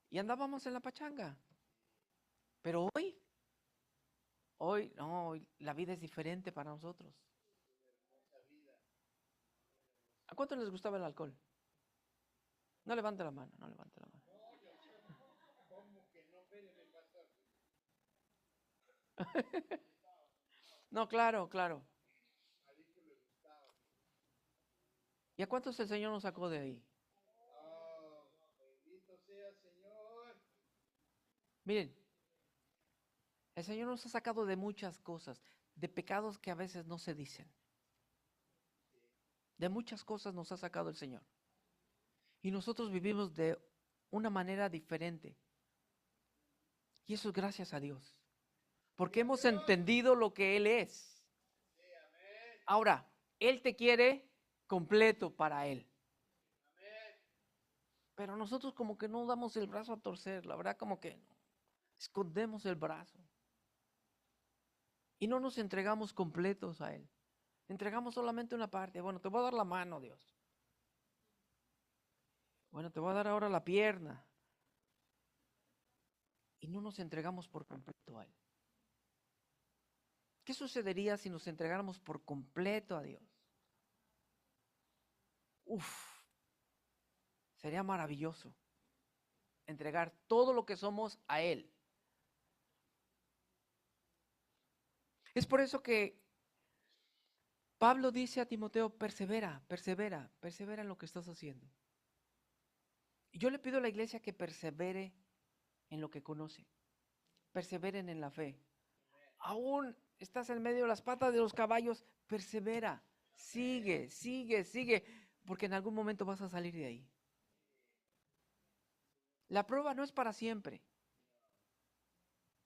Speaker 1: Y andábamos en la pachanga. Pero hoy no, hoy la vida es diferente para nosotros. ¿A cuánto les gustaba el alcohol? No levante la mano, no levante la mano. No, claro, claro. ¿Y a cuántos el Señor nos sacó de ahí? Miren, el Señor nos ha sacado de muchas cosas, de pecados que a veces no se dicen. De muchas cosas nos ha sacado el Señor. Y nosotros vivimos de una manera diferente. Y eso es gracias a Dios. Porque hemos entendido lo que Él es. Ahora, Él te quiere completo para Él. Pero nosotros como que no damos el brazo a torcer, la verdad como que escondemos el brazo. Y no nos entregamos completos a Él. Entregamos solamente una parte. Bueno, te voy a dar la mano, Dios. Bueno, te voy a dar ahora la pierna. Y no nos entregamos por completo a Él. ¿Qué sucedería si nos entregáramos por completo a Dios? Sería maravilloso entregar todo lo que somos a Él. Es por eso que Pablo dice a Timoteo, persevera, persevera, persevera en lo que estás haciendo. Y yo le pido a la iglesia que persevere en lo que conocen. Perseveren en la fe. Aún estás en medio de las patas de los caballos, persevera. Sigue, sigue, sigue, porque en algún momento vas a salir de ahí. La prueba no es para siempre.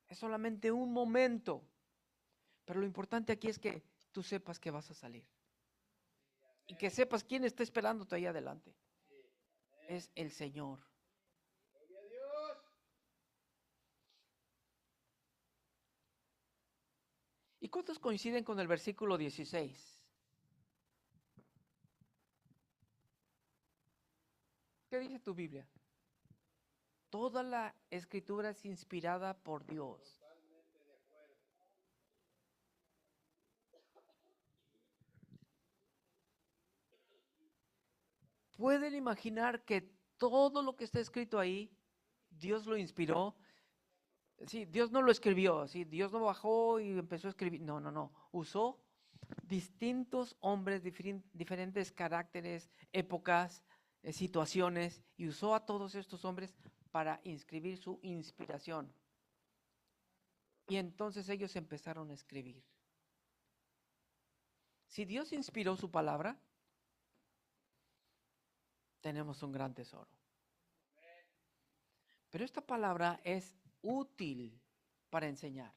Speaker 1: Es solamente un momento. Pero lo importante aquí es que tú sepas que vas a salir. Y que sepas quién está esperándote ahí adelante. Es el Señor. ¿Y cuántos coinciden con el versículo 16? ¿Qué dice tu Biblia? Toda la escritura es inspirada por Dios. ¿Pueden imaginar que todo lo que está escrito ahí, Dios lo inspiró? Sí, Dios no lo escribió, sí, Dios no bajó y empezó a escribir. No, no, no. Usó distintos hombres, diferentes caracteres, épocas, situaciones, y usó a todos estos hombres para inscribir su inspiración. Y entonces ellos empezaron a escribir. Si Dios inspiró su palabra, tenemos un gran tesoro. Pero esta palabra es útil para enseñar.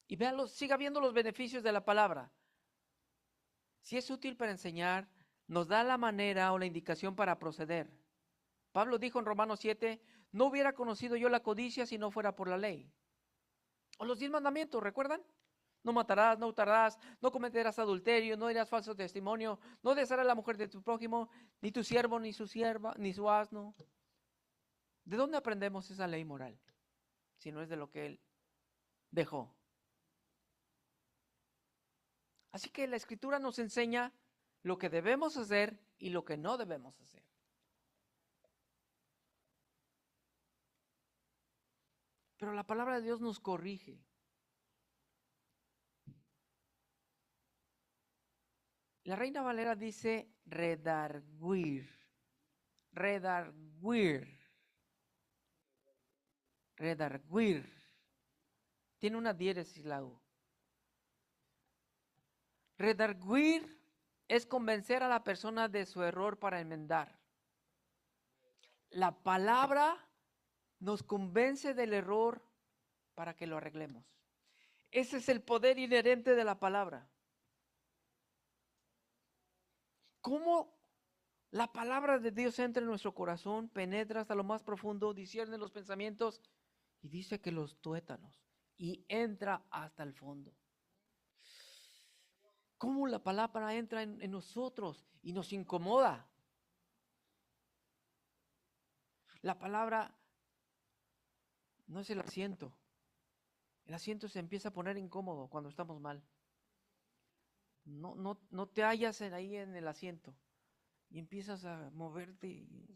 Speaker 1: Y véanlo, siga viendo los beneficios de la palabra. Si es útil para enseñar, nos da la manera o la indicación para proceder. Pablo dijo en Romanos 7, no hubiera conocido yo la codicia si no fuera por la ley. O los 10 mandamientos, ¿recuerdan? No matarás, no hurtarás, no cometerás adulterio, no dirás falso testimonio, no desearás a la mujer de tu prójimo, ni tu siervo, ni su sierva, ni su asno. ¿De dónde aprendemos esa ley moral? Si no es de lo que él dejó. Así que la Escritura nos enseña lo que debemos hacer y lo que no debemos hacer. Pero la palabra de Dios nos corrige. La Reina Valera dice redarguir, redarguir, redarguir. Tiene una diéresis la U. Redarguir es convencer a la persona de su error para enmendar. La palabra nos convence del error para que lo arreglemos. Ese es el poder inherente de la palabra. ¿Cómo la palabra de Dios entra en nuestro corazón, penetra hasta lo más profundo, discierne los pensamientos y dice que los tuétanos y entra hasta el fondo? ¿Cómo la palabra entra en nosotros y nos incomoda? La palabra no es el asiento. El asiento se empieza a poner incómodo cuando estamos mal. No te hallas ahí en el asiento y empiezas a moverte y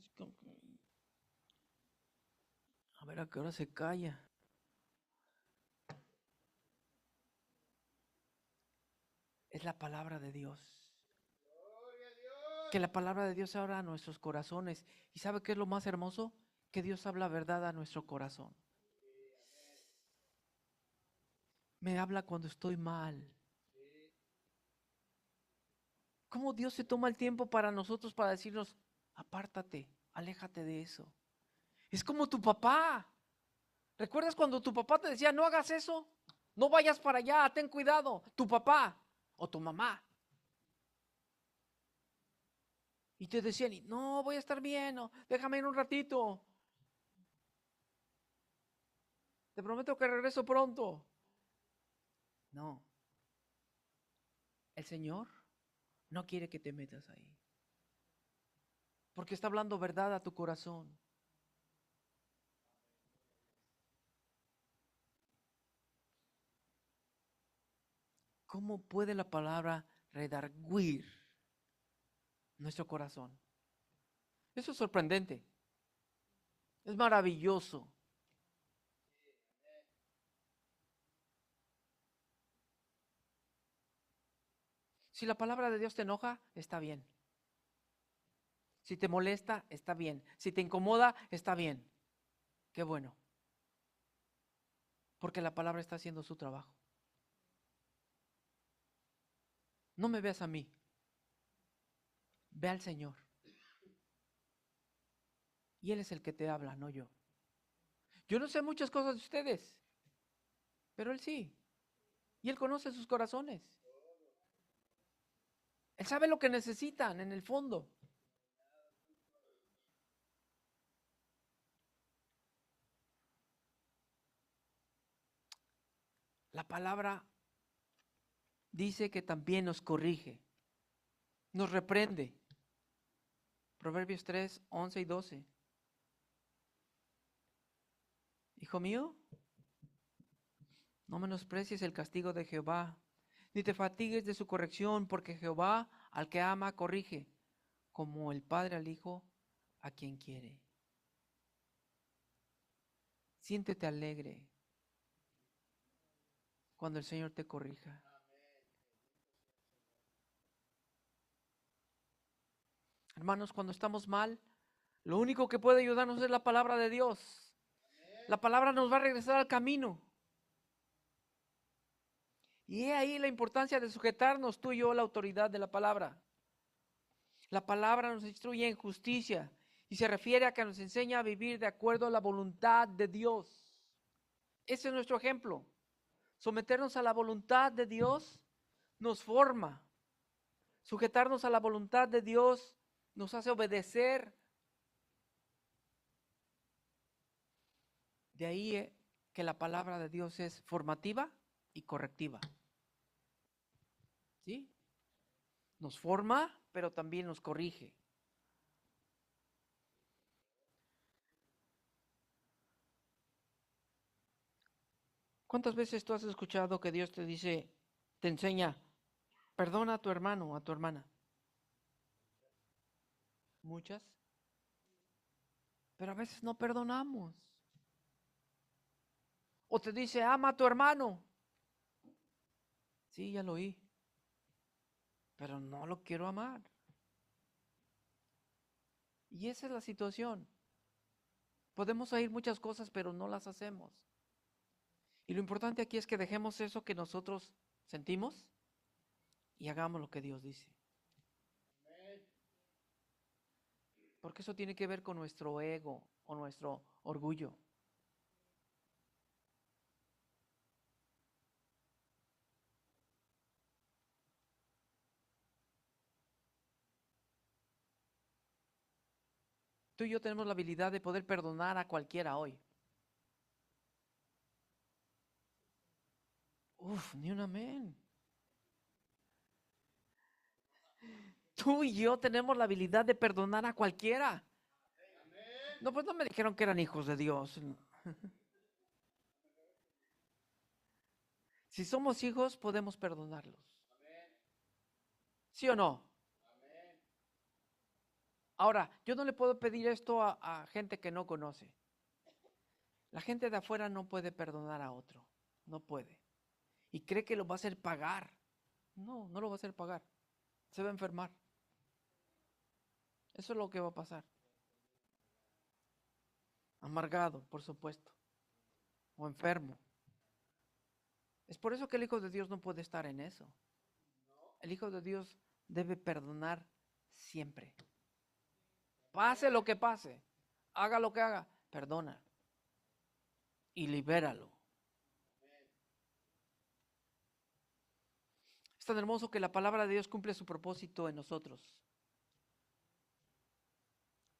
Speaker 1: a ver a qué hora se calla. Es la palabra de Dios. Que la palabra de Dios abra a nuestros corazones. ¿Y sabe qué es lo más hermoso? Que Dios habla verdad a nuestro corazón. Me habla cuando estoy mal. ¿Cómo Dios se toma el tiempo para nosotros para decirnos, apártate, aléjate de eso? Es como tu papá. ¿Recuerdas cuando tu papá te decía, no hagas eso? No vayas para allá, ten cuidado. Tu papá o tu mamá. Y te decían, no, voy a estar bien, no, déjame ir un ratito. Te prometo que regreso pronto. No. El Señor no quiere que te metas ahí. Porque está hablando verdad a tu corazón. ¿Cómo puede la palabra redarguir nuestro corazón? Eso es sorprendente. Es maravilloso. Si la palabra de Dios te enoja, está bien. Si te molesta, está bien. Si te incomoda, está bien. Qué bueno. Porque la palabra está haciendo su trabajo. No me veas a mí. Ve al Señor. Y Él es el que te habla, no yo. Yo no sé muchas cosas de ustedes, pero Él sí. Y Él conoce sus corazones. Él sabe lo que necesitan en el fondo. La palabra dice que también nos corrige, nos reprende. Proverbios 3, 11 y 12. Hijo mío, no menosprecies el castigo de Jehová, ni te fatigues de su corrección, porque Jehová al que ama corrige, como el padre al hijo a quien quiere. Siéntete alegre cuando el Señor te corrija. Hermanos, cuando estamos mal, lo único que puede ayudarnos es la palabra de Dios. La palabra nos va a regresar al camino. Y he ahí la importancia de sujetarnos tú y yo a la autoridad de la palabra. La palabra nos instruye en justicia y se refiere a que nos enseña a vivir de acuerdo a la voluntad de Dios. Ese es nuestro ejemplo. Someternos a la voluntad de Dios nos forma. Sujetarnos a la voluntad de Dios nos hace obedecer. De ahí que la palabra de Dios es formativa y correctiva. ¿Sí? Nos forma, pero también nos corrige. ¿Cuántas veces tú has escuchado que Dios te dice, te enseña, perdona a tu hermano o a tu hermana? Muchas. Pero a veces no perdonamos. O te dice, ama a tu hermano. Sí, ya lo oí. Pero no lo quiero amar. Y esa es la situación. Podemos oír muchas cosas, pero no las hacemos. Y lo importante aquí es que dejemos eso que nosotros sentimos y hagamos lo que Dios dice. Porque eso tiene que ver con nuestro ego o nuestro orgullo. Tú y yo tenemos la habilidad de poder perdonar a cualquiera hoy. Uf, ni un amén. Tú y yo tenemos la habilidad de perdonar a cualquiera. No, pues no me dijeron que eran hijos de Dios. Si somos hijos, podemos perdonarlos. ¿Sí o no? Ahora, yo no le puedo pedir esto a gente que no conoce. La gente de afuera no puede perdonar a otro. No puede. Y cree que lo va a hacer pagar. No, no lo va a hacer pagar. Se va a enfermar. Eso es lo que va a pasar. Amargado, por supuesto. O enfermo. Es por eso que el Hijo de Dios no puede estar en eso. El Hijo de Dios debe perdonar siempre. Pase lo que pase. Haga lo que haga. Perdona. Y libéralo. Es tan hermoso que la palabra de Dios cumple su propósito en nosotros.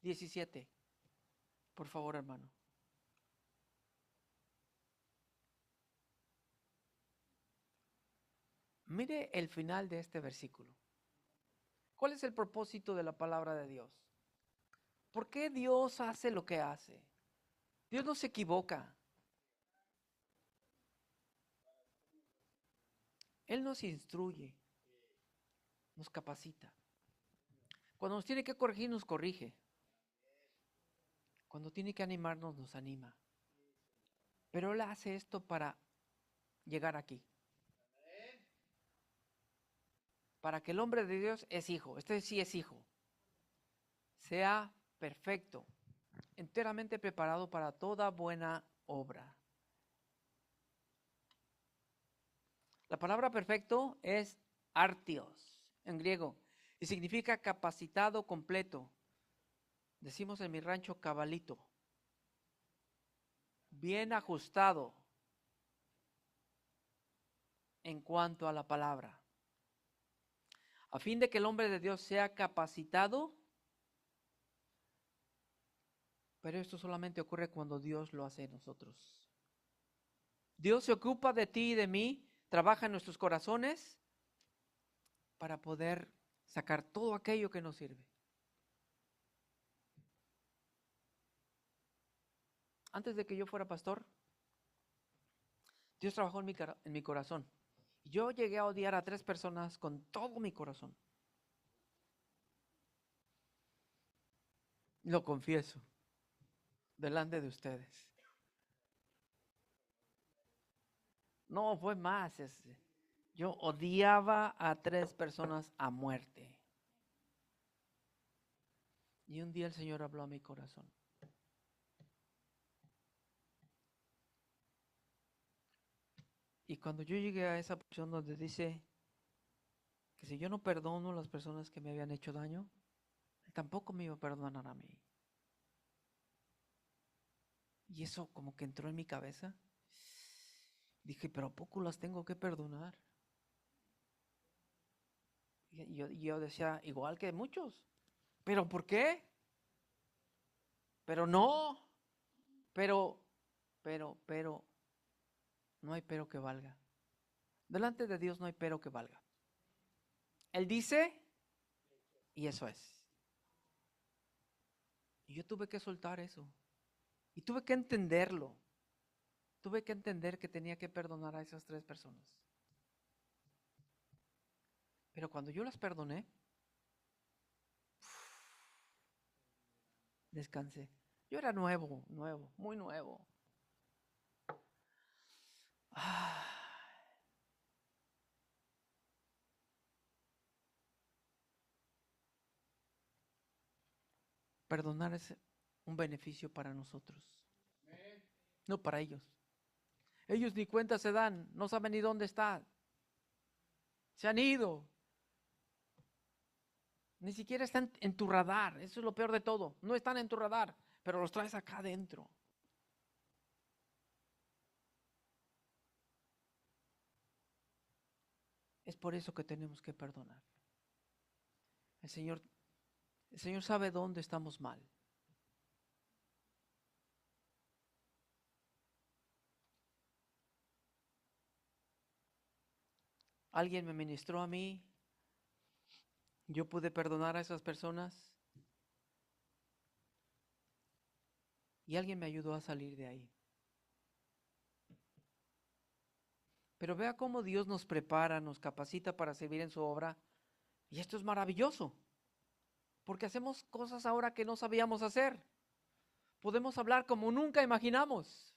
Speaker 1: 17. Por favor, hermano. Mire el final de este versículo. ¿Cuál es el propósito de la palabra de Dios? ¿Por qué Dios hace lo que hace? Dios no se equivoca. Él nos instruye, nos capacita. Cuando nos tiene que corregir, nos corrige. Cuando tiene que animarnos, nos anima. Pero Él hace esto para llegar aquí. Para que el hombre de Dios es hijo. Este sí es hijo. sea perfecto, enteramente preparado para toda buena obra. La palabra perfecto es artios en griego y significa capacitado completo. Decimos en mi rancho cabalito, bien ajustado en cuanto a la palabra. A fin de que el hombre de Dios sea capacitado, pero esto solamente ocurre cuando Dios lo hace en nosotros. Dios se ocupa de ti y de mí, trabaja en nuestros corazones para poder sacar todo aquello que nos sirve. Antes de que yo fuera pastor, Dios trabajó en mi corazón. Yo llegué a odiar a 3 personas con todo mi corazón. Lo confieso delante de ustedes. No, fue más. Yo odiaba a 3 personas a muerte. Y un día el Señor habló a mi corazón. Y cuando yo llegué a esa posición donde dice que si yo no perdono a las personas que me habían hecho daño, Él tampoco me iba a perdonar a mí. Y eso como que entró en mi cabeza. Dije, pero ¿a poco las tengo que perdonar? Y yo decía, igual que muchos. ¿Pero por qué? Pero no. Pero, no hay pero que valga. Delante de Dios no hay pero que valga. Él dice, y eso es. Y yo tuve que soltar eso. Y tuve que entenderlo. Tuve que entender que tenía que perdonar a esas 3 personas. Pero cuando yo las perdoné, descansé. Yo era nuevo, muy nuevo. Perdonar es un beneficio para nosotros, no para ellos. Ellos ni cuenta se dan, no saben ni dónde están. Se han ido. Ni siquiera están en tu radar. Eso es lo peor de todo. No están en tu radar, pero los traes acá adentro. Es por eso que tenemos que perdonar. El Señor sabe dónde estamos mal. Alguien me ministró a mí. Yo pude perdonar a esas personas. Y alguien me ayudó a salir de ahí. Pero vea cómo Dios nos prepara, nos capacita para servir en su obra. Y esto es maravilloso. Porque hacemos cosas ahora que no sabíamos hacer. Podemos hablar como nunca imaginamos.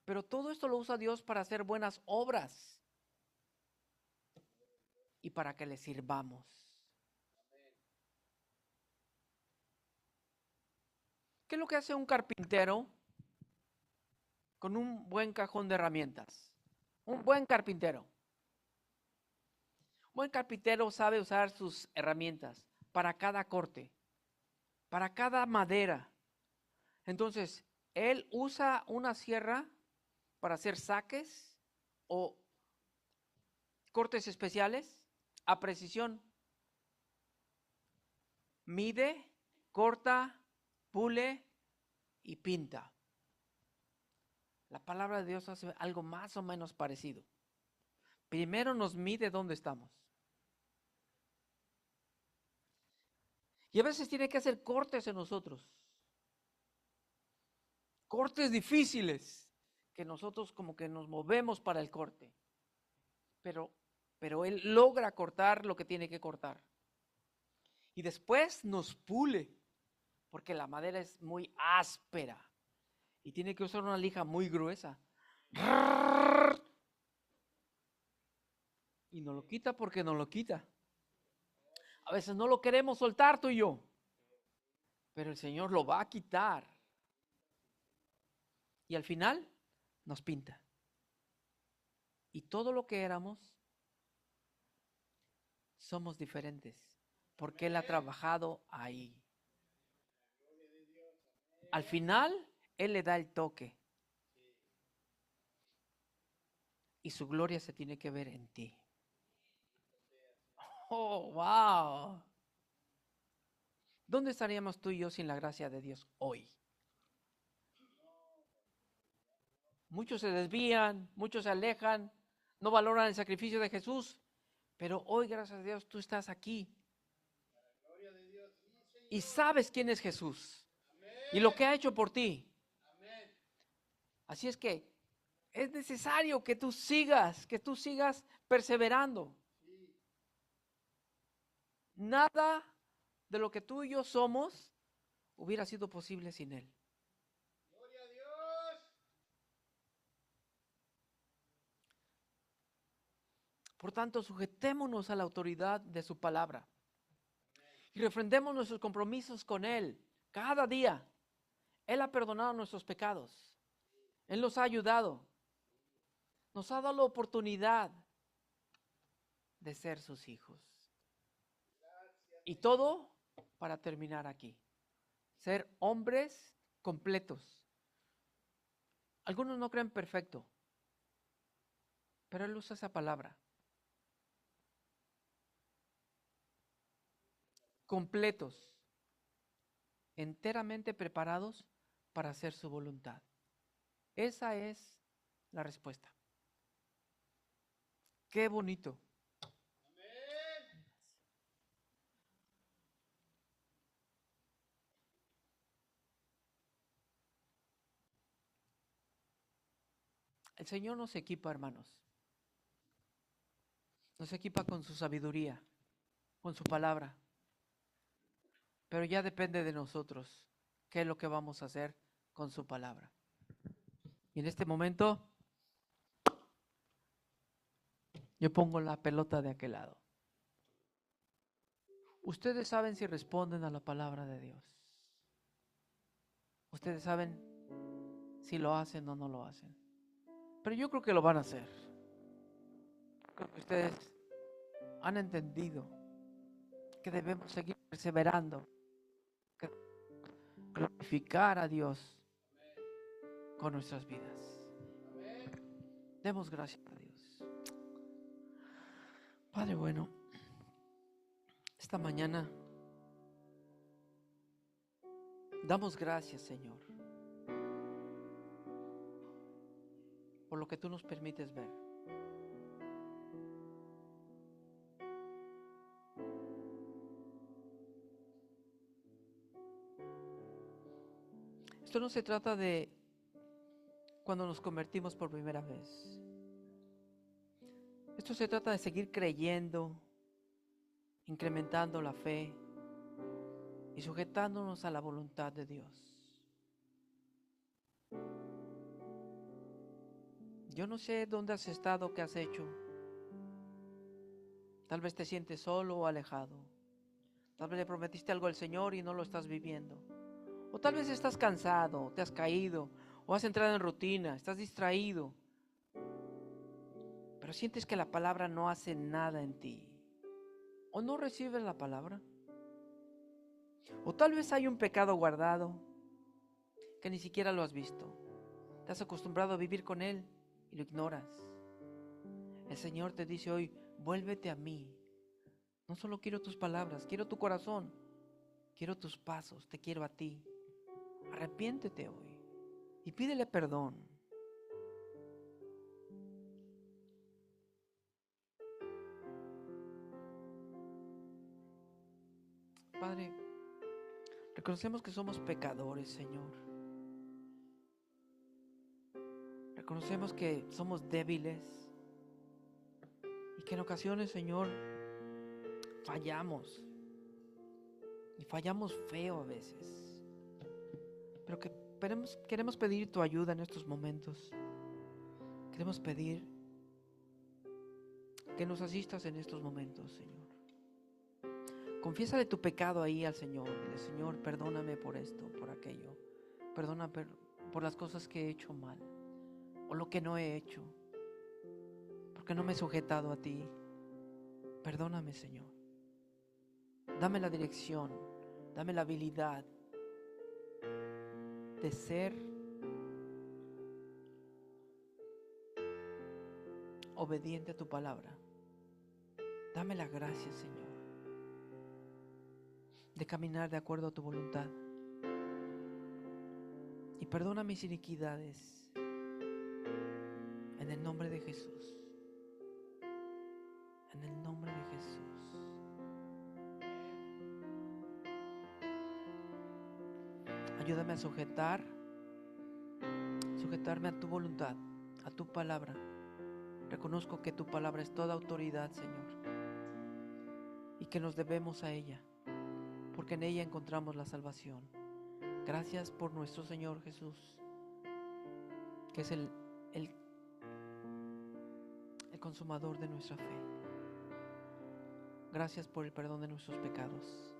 Speaker 1: Pero todo esto lo usa Dios para hacer buenas obras. Y para que le sirvamos. ¿Qué es lo que hace un carpintero con un buen cajón de herramientas? Un buen carpintero. Un buen carpintero sabe usar sus herramientas para cada corte, para cada madera. Entonces, él usa una sierra para hacer saques o cortes especiales a precisión. Mide, corta, pule y pinta. La palabra de Dios hace algo más o menos parecido. Primero nos mide dónde estamos. Y a veces tiene que hacer cortes en nosotros. Cortes difíciles, que nosotros como que nos movemos para el corte. Pero Él logra cortar lo que tiene que cortar. Y después nos pule, porque la madera es muy áspera. Y tiene que usar una lija muy gruesa. Y no lo quita porque no lo quita. A veces no lo queremos soltar tú y yo, pero el Señor lo va a quitar. Y al final nos pinta. Y todo lo que éramos, somos diferentes, porque Él ha trabajado ahí. Al final, Él le da el toque. Y su gloria se tiene que ver en ti. Oh, wow. ¿Dónde estaríamos tú y yo sin la gracia de Dios hoy? Muchos se desvían, muchos se alejan, no valoran el sacrificio de Jesús, pero hoy, gracias a Dios, tú estás aquí y sabes quién es Jesús y lo que ha hecho por ti. Así es que es necesario que tú sigas perseverando. Nada de lo que tú y yo somos hubiera sido posible sin Él. Por tanto, sujetémonos a la autoridad de su palabra y refrendemos nuestros compromisos con Él cada día. Él ha perdonado nuestros pecados. Él nos ha ayudado. Nos ha dado la oportunidad de ser sus hijos. Y todo para terminar aquí. Ser hombres completos. Algunos no creen perfecto, pero Él usa esa palabra. Completos, enteramente preparados para hacer su voluntad. Esa es la respuesta. Qué bonito. El Señor nos equipa, hermanos. Nos equipa con su sabiduría, con su palabra. Pero ya depende de nosotros qué es lo que vamos a hacer con su palabra. Y en este momento, yo pongo la pelota de aquel lado. Ustedes saben si responden a la palabra de Dios. Ustedes saben si lo hacen o no lo hacen. Pero yo creo que lo van a hacer. Creo que ustedes han entendido que debemos seguir perseverando, que glorificar a Dios con nuestras vidas. Demos gracias a Dios. Padre bueno, esta mañana damos gracias, Señor, por lo que tú nos permites ver. Esto no se trata de cuando nos convertimos por primera vez. Esto se trata de seguir creyendo, incrementando la fe y sujetándonos a la voluntad de Dios. Yo no sé dónde has estado, qué has hecho. Tal vez te sientes solo o alejado. Tal vez le prometiste algo al Señor y no lo estás viviendo. O tal vez estás cansado, te has caído, o has entrado en rutina, estás distraído. Pero sientes que la palabra no hace nada en ti. O no recibes la palabra. O tal vez hay un pecado guardado que ni siquiera lo has visto. Te has acostumbrado a vivir con él y lo ignoras. El Señor te dice hoy, vuélvete a mí. No solo quiero tus palabras, quiero tu corazón. Quiero tus pasos, te quiero a ti. Arrepiéntete hoy y pídele perdón. Padre, reconocemos que somos pecadores, Señor. Reconocemos que somos débiles y que en ocasiones, Señor, fallamos. Y fallamos feo a veces. Pero que queremos pedir tu ayuda en estos momentos. Queremos pedir que nos asistas en estos momentos, Señor. Confiésale tu pecado ahí al Señor. Dile, Señor, perdóname por esto, por aquello. Perdona por las cosas que he hecho mal o lo que no he hecho, porque no me he sujetado a ti. Perdóname, Señor. Dame la dirección, dame la habilidad de ser obediente a tu palabra. Dame la gracia, Señor, de caminar de acuerdo a tu voluntad. Y perdona mis iniquidades en el nombre de Jesús. En el nombre de Jesús. Ayúdame a sujetarme a tu voluntad, a tu palabra. Reconozco que tu palabra es toda autoridad, Señor, y que nos debemos a ella, porque en ella encontramos la salvación. Gracias por nuestro Señor Jesús, que es el consumador de nuestra fe. Gracias por el perdón de nuestros pecados.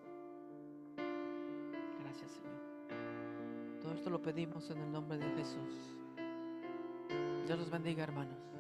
Speaker 1: Gracias, Señor. Todo esto lo pedimos en el nombre de Jesús. Dios los bendiga, hermanos.